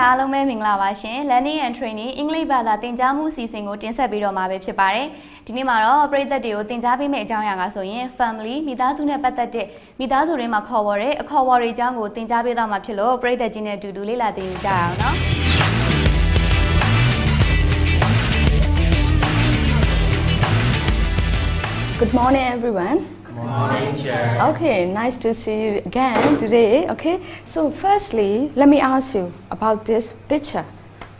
အားလုံးပဲမင်္ဂလာပါရှင် Learning and Training အင်္ဂလိပ်ဘာသာသင်ကြားမှုအစီအစဉ်ကိုတင်ဆက်ပေးတော့မှာပဲဖြစ်ပါတယ်ဒီနေ့မှာတော့ပရိသတ်တွေကိုသင်ကြားပေးမယ့်အကြောင်းအရာကဆိုရင် family မိသားစုနဲ့ပတ်သက်တဲ့မိသားစုတွေမှာခေါ်ဝေါ်တဲ့အခေါ်ဝေါ်တွေအကြောင်းကိုသင်ကြားပေးတော့မှာဖြစ်လို့ပရိသတ်ကြီးနဲ့အတူတူလေ့လာသင်ယူကြရအောင်နော် Good morning, everyone. Good morning, Chair. Okay, nice to see you again today. Okay, so firstly, let me ask you about this picture.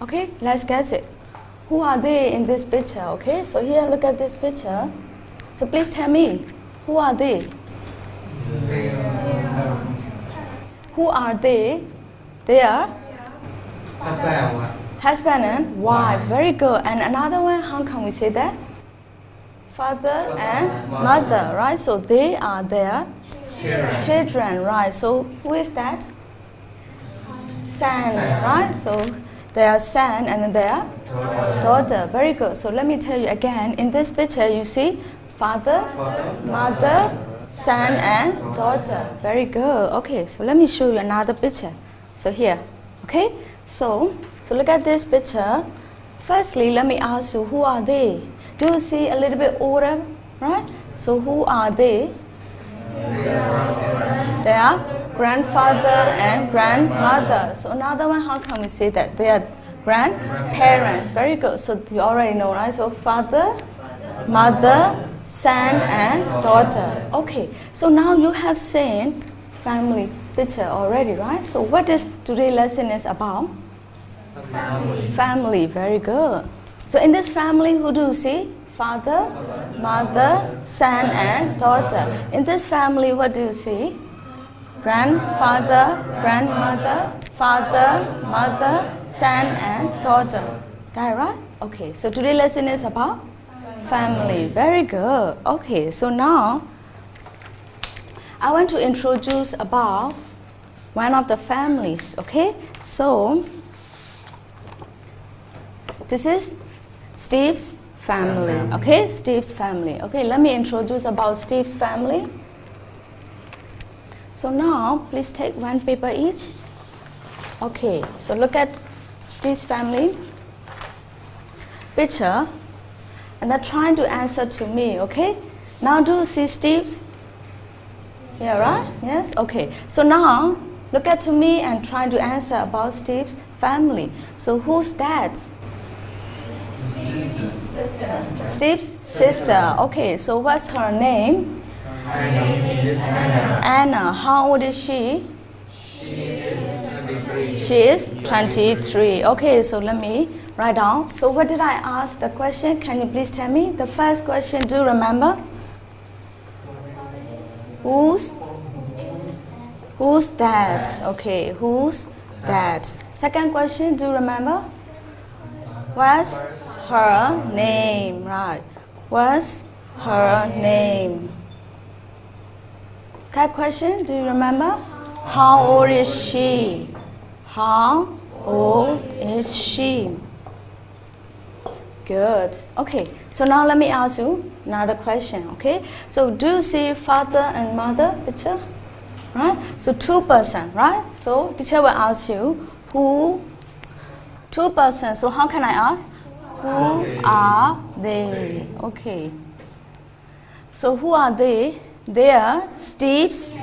Okay, let's guess it. Who are they in this picture? Okay, so here, look at this picture. So please tell me, who are they? Who are they? They are husband and wife. Very good. And another one, how can we say that? Father and mother, right? So they are their children, right? So who is that? Son, right? So their son and their daughter. Very good. So let me tell you again. In this picture, you see father, mother, son, and daughter. Very good. Okay. So let me show you another picture. So here, okay. So look at this picture. Firstly, let me ask you, who are they? Do you see a little bit older, right? So who are they? They are grandfather and grandmother. So another one, how can we say that? They are grandparents. Very good. So you already know, right? So father, mother, son and daughter. Okay. So now you have seen family picture already, right? So what is today's lesson is about? Family. Very good. So in this family, who do you see? Father, mother, son and daughter. In this family, what do you see? Grandfather, grandmother, father, mother, son and daughter. Got it right? Okay, so today's lesson is about family. Very good. Okay, so now I want to introduce about one of the families. Okay, so this is Steve's family. Okay, Steve's family. Okay, let me introduce about Steve's family. So now, please take one paper each. Okay, so look at Steve's family picture and they're trying to answer to me, okay? Now do you see Steve's? Yeah, right? Yes? Okay. So now, look at to me and try to answer about Steve's family. So who's that? Steve's sister. Okay, so what's her name? Her name is Anna. Anna. How old is she? She is 23. Okay, so let me write down. So what did I ask the question? Can you please tell me? The first question, do you remember? Who's that? Okay, who's that? Second question, do you remember? What's her name? Right. What's her name? Third question, do you remember? How old is she? How old is she? Good. Okay, so now let me ask you another question, okay? So do you see father and mother picture? Right? So two person, right? So teacher will ask you who, two person. So how can I ask? Who are they? Okay. So who are they? They are Steve's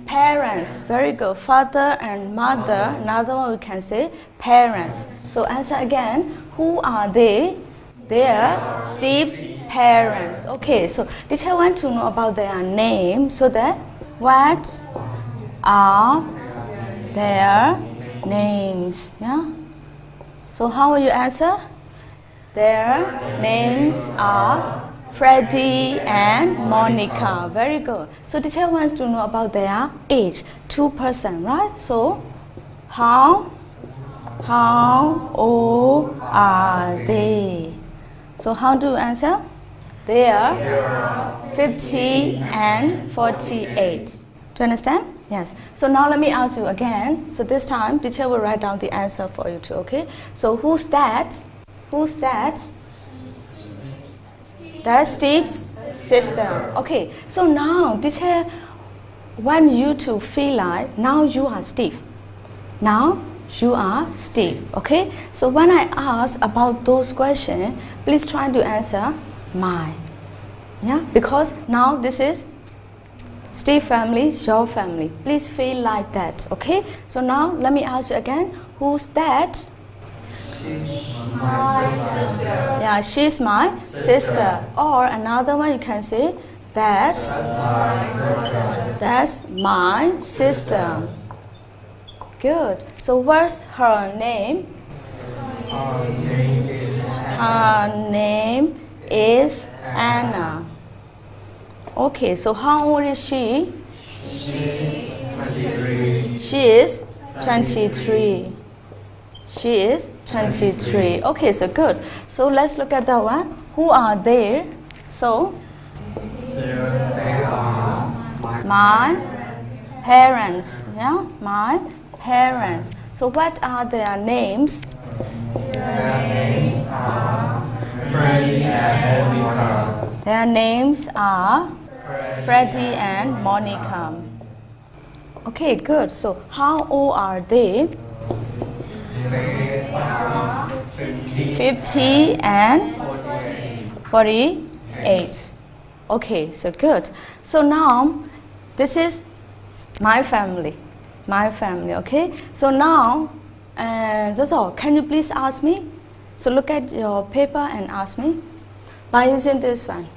parents. Very good. Father and mother. Another one we can say parents. So answer again. Who are they? They are Steve's parents. Okay. So teacher want to know about their name. So that what are their names? Yeah. So how will you answer? Their names are Freddie and Monica. Very good. So teacher wants to know about their age. Two person, right? So how old are they? So how do you answer? They are 50 and 48. Do you understand? Yes. So now let me ask you again. So this time teacher will write down the answer for you too, okay? So who's that? Who's that? That's Steve's sister. Okay, so now teacher want you to feel like now you are Steve. Now you are Steve. Okay, so when I ask about those questions, please try to answer my. Yeah, because now this is Steve family, your family. Please feel like that. Okay, so now let me ask you again, who's that? My sister. Yeah, she's my sister. Or another one you can say, that's my sister. Good. So what's her name? Her name is Anna. Okay, so how old is she? She is 23. She is 23. Okay, so good. So let's look at that one. Who are they? So They are my parents. Yeah, my parents. So what are their names? Freddie and Monica. Their names are Freddie and Monica. Okay, good. So how old are they? 50 and 48. Okay, so good. So now this is my family. My family, okay? So now, that's all. Can you please ask me? So look at your paper and ask me. By using this one.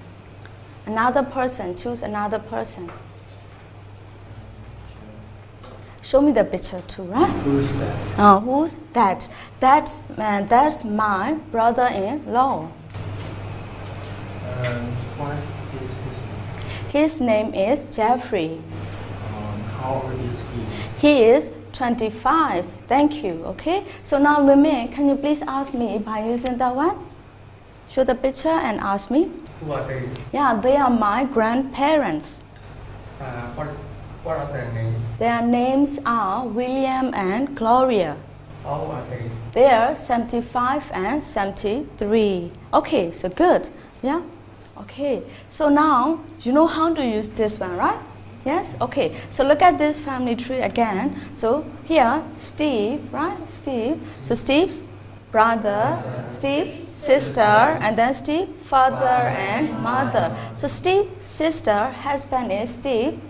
Another person, choose another person. Show me the picture too, right? Who's that? Who's that? That's my brother-in-law. What is his name? His name is Jeffrey. How old is he? He is 25. Thank you. Okay. So now, Lume, can you please ask me by using that one? Show the picture and ask me. Who are they? Yeah, they are my grandparents. What are their names? Their names are William and Gloria. How old are they? They are 75 and 73. Okay, so good. Yeah? Okay. So now, you know how to use this one, right? Yes? Okay. So look at this family tree again. So here, Steve, right? Steve. So Steve's brother, Steve's sister, and then Steve's father and mother. So Steve's sister, husband is Steve.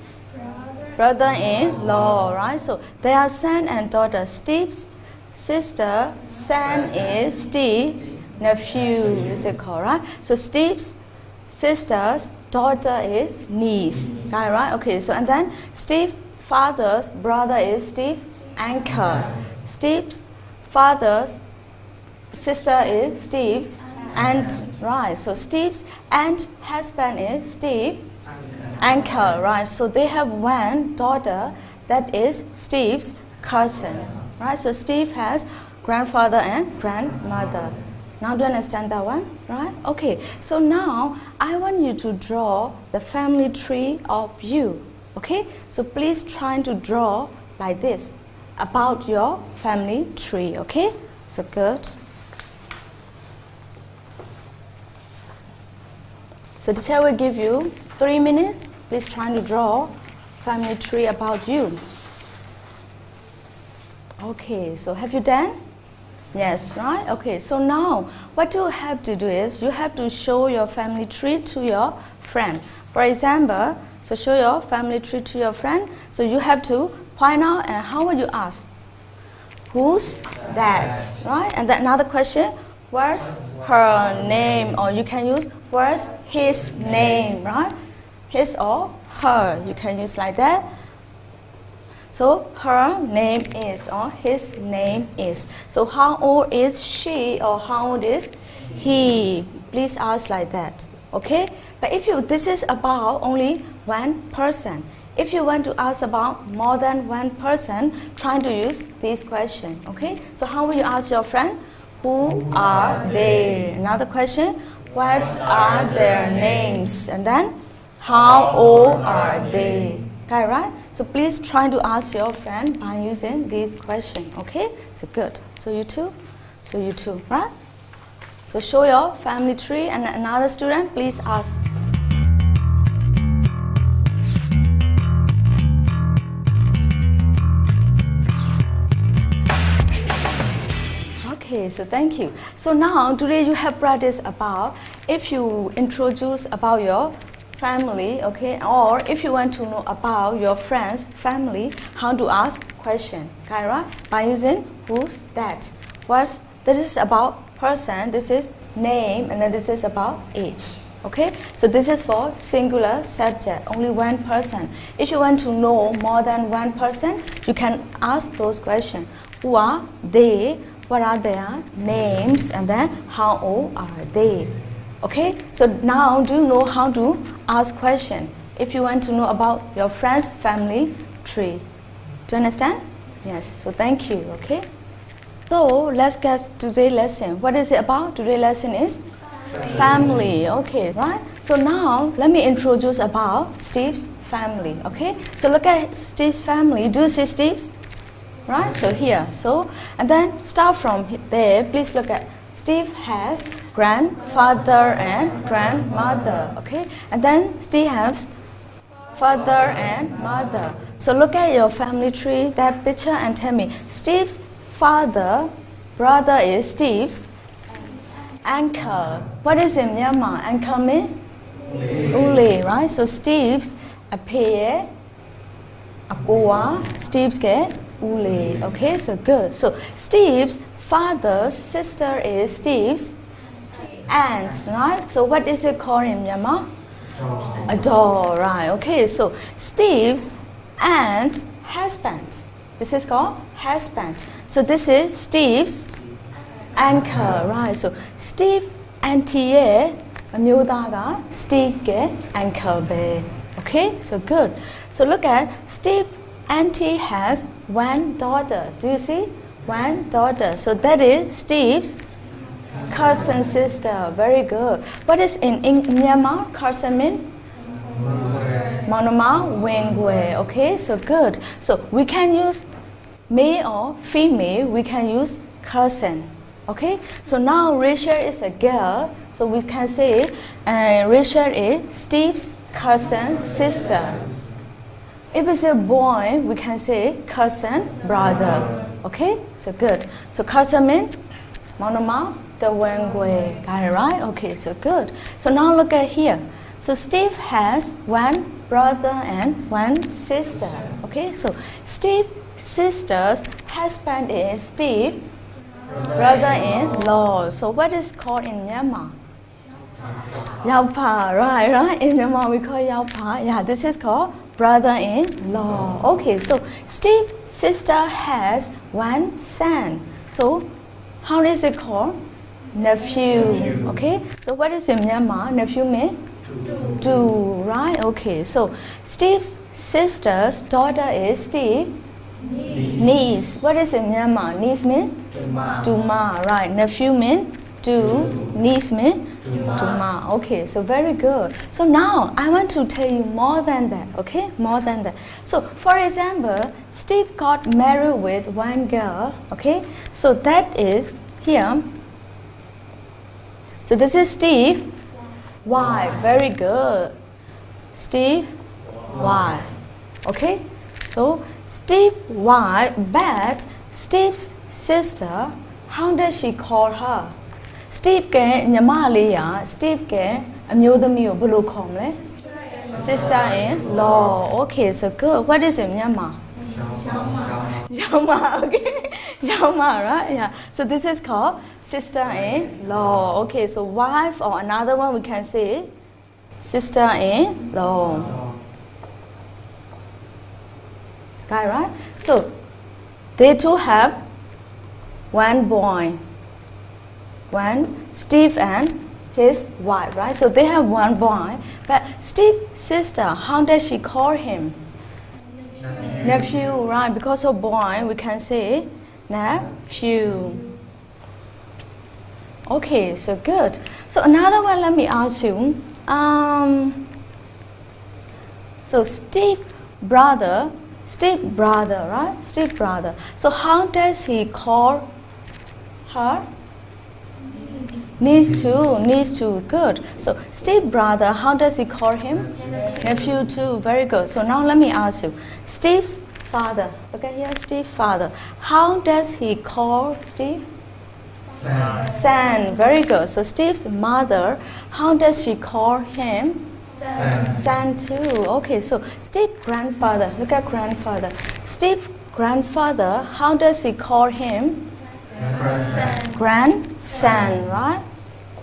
Brother-in-law, right? So they are son and daughter. Steve's sister, son is Steve, nephew, is it correct? So Steve's sister's daughter is niece, right? Okay, so and then Steve's father's brother is Steve's uncle. Steve's father's sister is Steve's aunt, right? So Steve's aunt husband is Steve's uncle, right? So they have one daughter that is Steve's cousin, right? So Steve has grandfather and grandmother. Now do you understand that one, right? Okay, so now I want you to draw the family tree of you, okay? So please try to draw like this about your family tree, okay? So good. So the teacher will give you 3 minutes. Please try to draw family tree about you. Okay, so have you done? Yes, right? Okay, so now what you have to do is you have to show your family tree to your friend. For example, so show your family tree to your friend. So you have to point out and how will you ask? Who's that? Right? And then another question, what's her name? Or you can use what's his name, right? His or her, you can use like that. So her name is or his name is. So how old is she or how old is he? Please ask like that. Okay? But if this is about only one person. If you want to ask about more than one person, try to use this question. Okay? So how will you ask your friend? Who are they? Another question. What are their names? And then how old are they? Okay, right? So please try to ask your friend by using this question. Okay? So good. So you too? So you too, right? So show your family tree and another student, please ask. Okay, so thank you. So now today you have practiced about if you introduce about your family, okay, or if you want to know about your friends, family, how to ask question, Kyra, by using who's that. What's this is about person, this is name, and then this is about age. Okay, so this is for singular subject, only one person. If you want to know more than one person, you can ask those questions. Who are they? What are their names? And then how old are they? Okay, so now do you know how to ask question? If you want to know about your friends, family, tree. Do you understand? Yes, so thank you, okay? So let's get today's lesson. What is it about? Today's lesson is family, okay, right? So now let me introduce about Steve's family, okay? So look at Steve's family. Do you see Steve's? Right, so here, so, and then start from there. Please look at Steve has grandfather and grandmother, okay? And then Steve has father and mother. So look at your family tree, that picture, and tell me, Steve's father, brother is Steve's uncle. What is in Myanmar? Uncle means? Ule, right? So Steve's appear, akoa, Steve's get ule. Okay, so good. So Steve's father's sister is Steve's aunt, right? So what is it called in Myanmar? A doll, right? Okay, so Steve's aunt's husband. This is called husband. So this is Steve's uncle, right? So Steve auntie ye amyoda ga Steve ke uncle be. Okay, so good. So look at Steve auntie has one daughter. Do you see? One daughter. So that is Steve's cousin sister. Very good. What is in Myanmar? Cousin mean? Monoma Wengwe. Okay, so good. So we can use male or female. We can use cousin. Okay, so now Rachel is a girl, so we can say Rachel is Steve's cousin sister. If it's a boy, we can say cousin brother. Okay, so good. So cousin means Monoma Dawangwe. Got it right? Okay, so good. So now look at here. So Steve has one brother and one sister. Okay, so Steve's sister's husband is Steve. Brother-in-law. So what is called in Myanmar? Yaopa, right? In Myanmar we call Yaopa. Yeah, this is called brother-in-law. Okay, so Steve's sister has one son. So how is it called? Nephew. Okay, so what is in Myanmar? Nephew means? Do, right? Okay, so Steve's sister's daughter is Steve. Niece. What is in Myanmar? Niece means? Duma, right? Nephew means? Do. Niece means? Duma. Okay, so very good. So now I want to tell you more than that, okay? More than that. So for example, Steve got married with one girl, okay? So that is here. So this is Steve. Wife. Very good. Steve wife. Okay? So Steve wife, but Steve's sister, how does she call her? Steve ke nyama le ya, Steve ke amyodami ko blo khom le? Sister-in-law. Okay, so good. What is in Myanmar? Yaoma, okay. Yaoma, right? Yeah. So this is called sister-in-law. Okay, so wife or another one we can say sister-in-law. Got it, right? So they two have one boy. One, Steve and his wife, right? So they have one boy. But Steve's sister, how does she call him? Nephew, right? Because of boy, we can say nephew. Okay, so good. So another one, let me ask you. So Steve brother, right? Steve brother. So how does he call her? Niece too, good. So Steve brother, how does he call him? Nephew too, very good. So now let me ask you, Steve's father, look at here, Steve's father. How does he call Steve? San. Very good. So Steve's mother, how does she call him? San too. Okay, so Steve's grandfather, look at grandfather. Steve's grandfather, how does he call him? Grandson, right?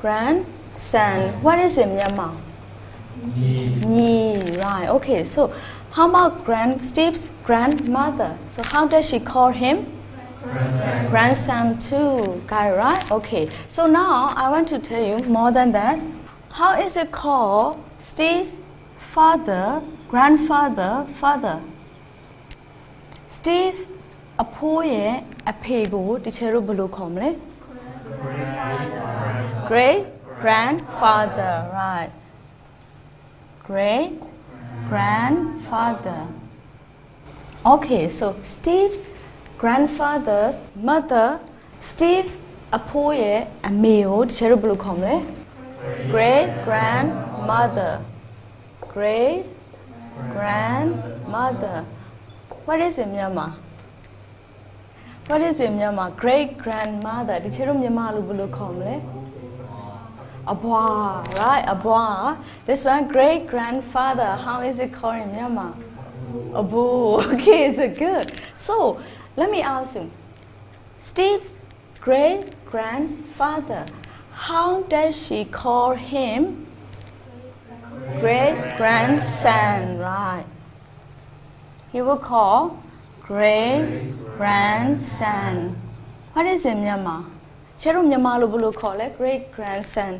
Grandson. What is it, Myanmar? Ni, right. Okay, so how about Steve's grandmother? So how does she call him? Grandson too, guy, right? Okay, so now I want to tell you more than that. How is it called Steve's father, grandfather, father? Steve အဖိုးရဲ့အဖေကိုတချို့ဘယ်လိုခေါ်မလဲ Great grandfather, right? Great grandfather. Okay, so Steve's grandfather's mother, Steve အဖိုးရဲ့အမေကိုတချို့ဘယ်လိုခေါ်မလဲ Great grandmother. Great grandmother. What is it, Myanmar? What is it, Myanmar? Great grandmother. Did you Myanmar lu call it? Abwa, right? Abwa. This one, great grandfather. How is it called in Myanmar? Abu. Okay, is it good? So, let me ask you. Steve's great grandfather. How does she call him? Great grandson, right? He will call great grandson. What is it, Myanmar? Cheru Myanmar lo call it great grandson.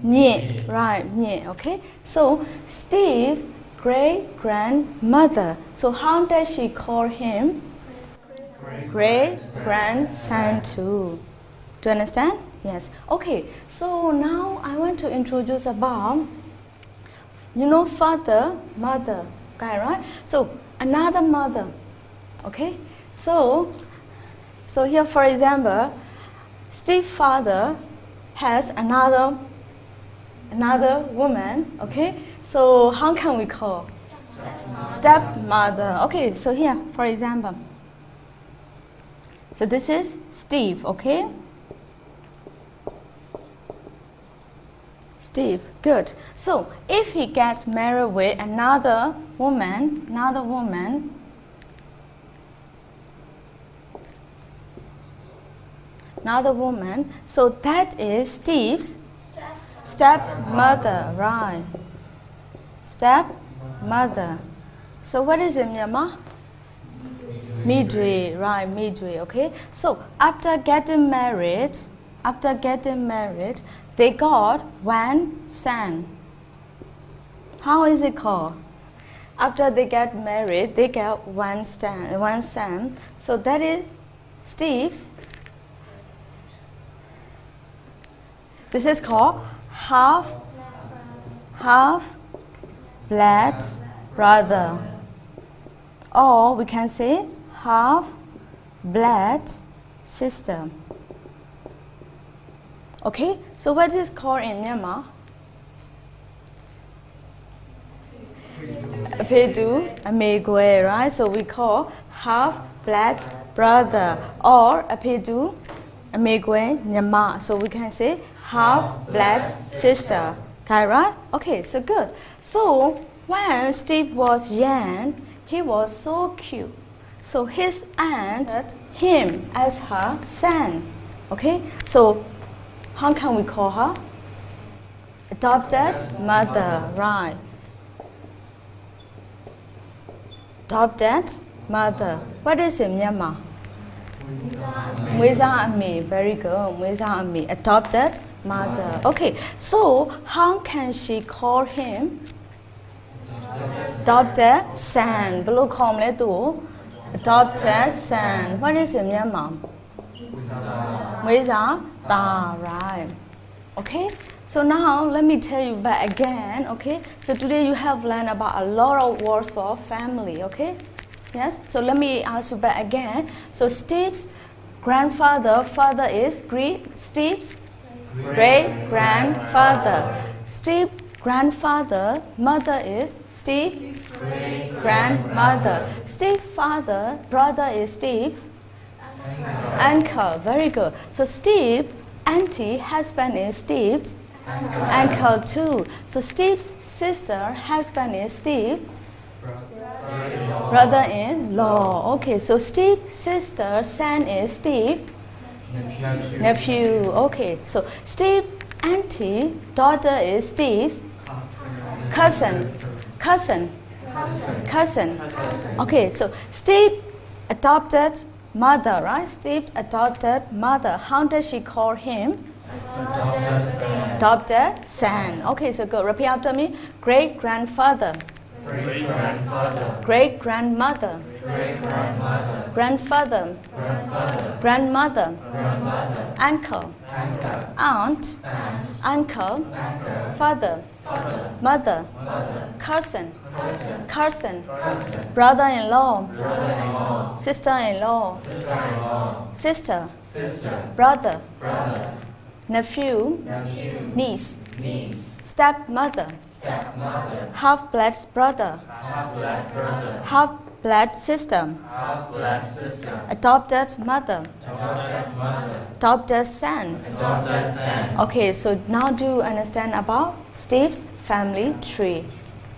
Nye, right? Nye, okay. So Steve's great grandmother. So how does she call him? Great grandson too. Do you understand? Yes. Okay. So now I want to introduce about, you know, father, mother, okay, right? So another mother. Okay. So here, for example, Steve's father has another woman. Okay. So how can we call? Stepmother. Okay. So here, for example. So this is Steve. Okay. Steve, good. So if he gets married with another woman, so that is Steve's stepmother, right? Stepmother. So what is it, Myanmar? Midway, right? Midway, okay. So after getting married, they got one son. How is it called? After they get married, they get one son. So that is Steve's. This is called half-blood brother. Or we can say half-blood sister. Okay, so what is called in Myanmar? Apedu, Amegwe, right? So we call half-blood brother or Apedu, Amegwe, Nyama. So we can say half-blood sister. Okay, right? Okay, so good. So when Steve was young, he was so cute. So his aunt had him as her son. Okay, so how can we call her? Adopted mother, right? Adopted mother. What is it, Myanmar? Mwiza Ami, very good. Mwiza Ami, adopted mother. Okay, so how can she call him? Adopted son. Below comment to adopted son. What is it, Myanmar? Mwiza Ta, right? Okay. So now let me tell you back again. Okay. So today you have learned about a lot of words for family. Okay. Yes. So let me ask you back again. So Steve's father is Steve's great grandfather. Steve's grandfather, mother is Steve's grandmother. Steve's father, brother is Steve. Uncle. Very good. So Steve, auntie, husband is Steve's uncle too. So Steve's sister, husband is Steve. Brother-in-law. Okay, so Steve's sister, son is Steve. Nephew. Okay, so Steve, auntie, daughter is Steve's cousin. Okay, so Steve adopted mother, right? Steve adopted mother. How does she call him? Adopted son. Okay, so go repeat after me. Great grandfather. Great grandmother. Grandfather. Grandmother. Uncle. Aunt. Uncle. Father. Mother. Cousin. Brother-in-law. Sister-in-law. Sister. Brother. Nephew. Niece. Stepmother. Half-blood brother. Half-blood sister. Adopted mother. Adopted son. Okay, so now do you understand about Steve's family tree?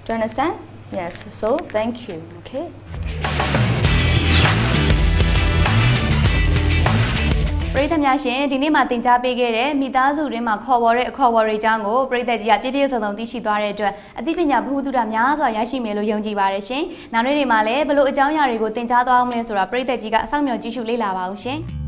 Do you understand? Yes, so thank you. Okay. ပရိသတ်များရှင်ဒီနေ့မှာသင်ကြားပေးခဲ့တဲ့မိသားစုတွင်မှာခေါ်ဝေါ်တဲ့အခေါ်အဝေါ်တွေအကြောင်းကိုပရိသတ်ကြီးကပြည့်ပြည့်စုံစုံသိရှိသွားတဲ့အတွက်အသိပညာဗဟုသုတများစွာရရှိမယ်လို့ယုံကြည်ပါတယ်ရှင်။နောက်နေ့တွေမှာလည်းဘလို့အကြောင်းအရာတွေကိုသင်ကြားသွားအောင်လဲဆိုတာပရိသတ်ကြီးကအဆောင်မြော်ကြည့်ရှုလေ့လာပါအောင်ရှင်။